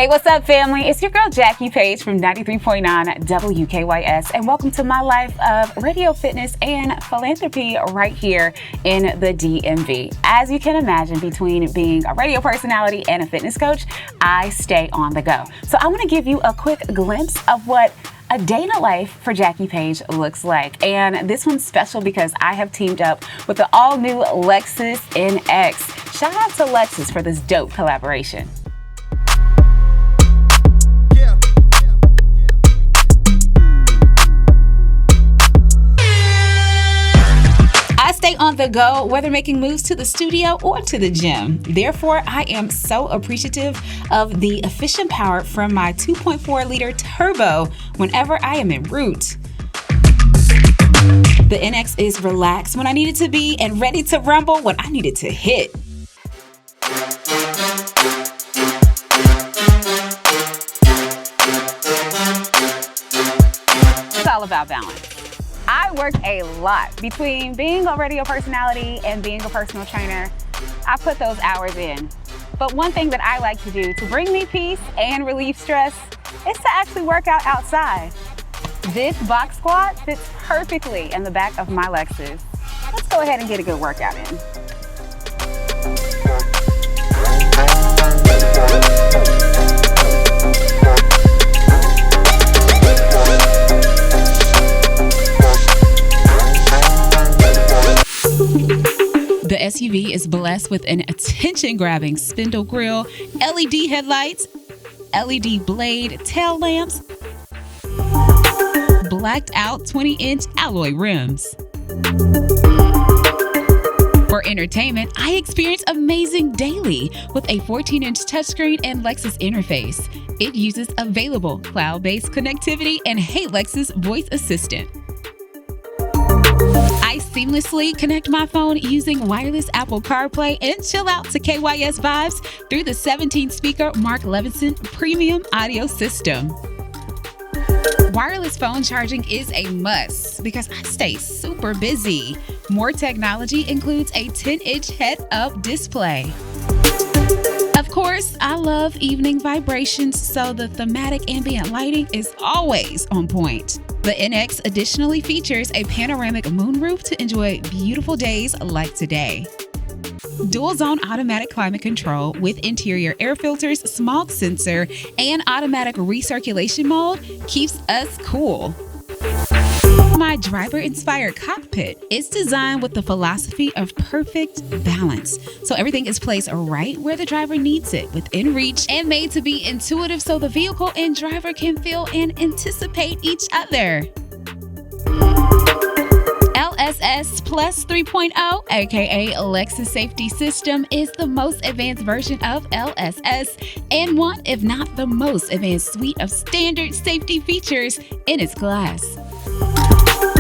Hey, what's up, family? It's your girl, Jackie Paige from 93.9 WKYS, and welcome to my life of radio, fitness, and philanthropy right here in the DMV. As you can imagine, between being a radio personality and a fitness coach, I stay on the go. So I want to give you a quick glimpse of what a day in the life for Jackie Paige looks like. And this one's special because I have teamed up with the all-new Lexus NX. Shout out to Lexus for this dope collaboration. I stay on the go, whether making moves to the studio or to the gym. Therefore, I am so appreciative of the efficient power from my 2.4-liter turbo whenever I am en route. The NX is relaxed when I need it to be and ready to rumble when I need it to hit. It's all about balance. I work a lot between being a radio personality and being a personal trainer. I put those hours in. But one thing that I like to do to bring me peace and relieve stress is to actually work out outside. This box squat fits perfectly in the back of my Lexus. Let's go ahead and get a good workout in. The SUV is blessed with an attention-grabbing Spindle Grille, LED headlights, LED blade tail lamps, blacked-out 20-inch alloy rims. For entertainment, I experience amazing daily with a 14-inch touchscreen and Lexus interface. It uses available cloud-based connectivity and Hey Lexus voice assistant. I seamlessly connect my phone using wireless Apple CarPlay and chill out to KYS vibes through the 17-speaker Mark Levinson premium audio system. Wireless phone charging is a must because I stay super busy. More technology includes a 10-inch head-up display. Of course, I love evening vibrations, so the thematic ambient lighting is always on point. The NX additionally features a panoramic moonroof to enjoy beautiful days like today. Dual zone automatic climate control with interior air filters, smog sensor, and automatic recirculation mode keeps us cool. My driver-inspired cockpit is designed with the philosophy of perfect balance. So everything is placed right where the driver needs it, within reach, and made to be intuitive so the vehicle and driver can feel and anticipate each other. LSS Plus 3.0, aka Lexus Safety System, is the most advanced version of LSS and one, if not the most advanced suite of standard safety features in its class.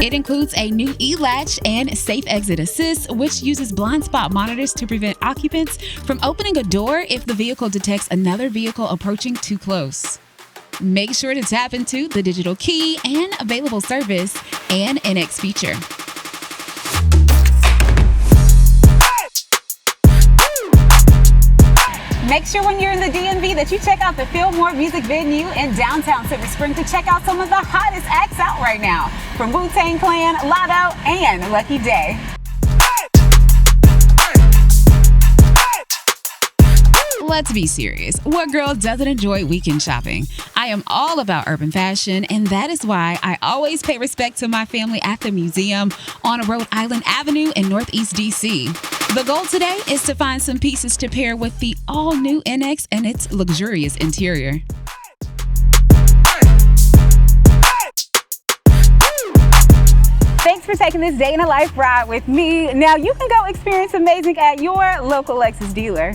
It includes a new e-latch and safe exit assist, which uses blind spot monitors to prevent occupants from opening a door if the vehicle detects another vehicle approaching too close. Make sure to tap into the digital key and available service and NX feature. Make sure when you're in the DMV that you check out the Fillmore Music Venue in downtown Silver Spring to check out some of the hottest acts out right now, from Wu-Tang Clan, Lotto, and Lucky Day. Let's be serious. What girl doesn't enjoy weekend shopping? I am all about urban fashion, and that is why I always pay respect to my family at the museum on Rhode Island Avenue in Northeast DC. The goal today is to find some pieces to pair with the all-new NX and its luxurious interior. Thanks for taking this day in a life ride with me. Now you can go experience amazing at your local Lexus dealer.